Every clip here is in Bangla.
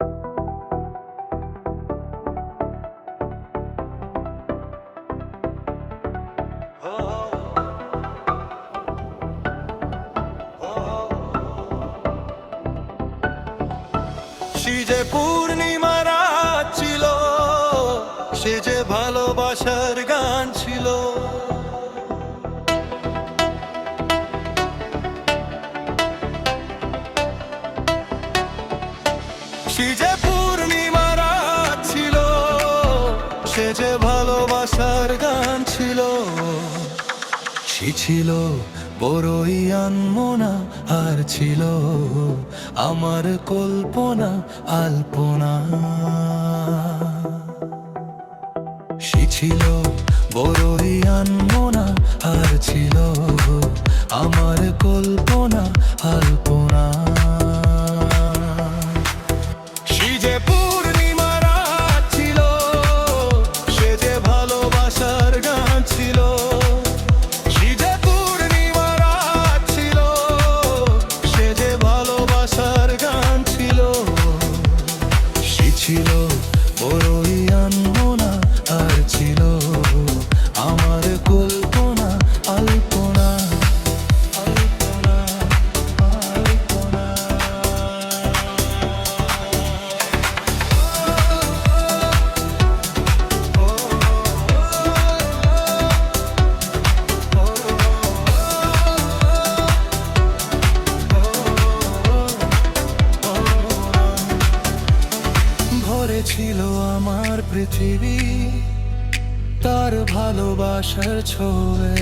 সে যে পূর্ণিমা রাত ছিল, সে যে ভালোবাসার গান ছিল। সে যে পূর্ণিমা রাত ছিল, সে যে ভালোবাসার গান ছিল। সে ছিল বড়ই আনমনা, আর ছিল আমার কল্পনা আলপনা। সে ছিল বড়ই আনমনা, আর ছিল আমার কল্পনা আলপনা। সে যে পূর্ণিমা রাত ছিল, সে যে ভালোবাসার গান ছিল। সে যে পূর্ণিমা রাত ছিল, সে যে ভালোবাসার গান ছিল। সে ছিল বড়ই আনমনা, আর ছিল আমার কল্পনা আলপনা আলপনা আলপনা। ভরে ছিল আমার পৃথিবী তার ভালোবাসার ছোঁয়ে।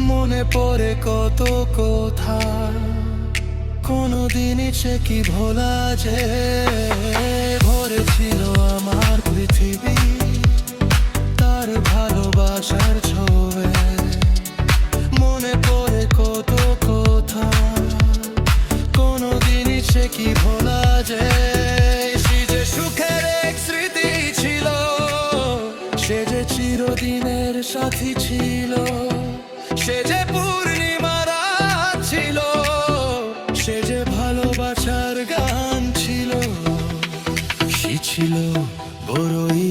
মনে পড়ে কত কথা, কোনদিনই সে কি ভোলা যায়। ভরে ছিল আমার পৃথিবী তার ভালোবাসার ছোঁয়ে। মনে পড়ে কত কথা, কোনদিনই সে কি ভোলা যায়। সে যে সুখের এক স্মৃতি ছিল, সে যে চিরদিনের সাথী ছিল। সে যে পূর্ণিমা রাত ছিল, সে যে ভালোবাসার গান ছিল। সে ছিল বড়ই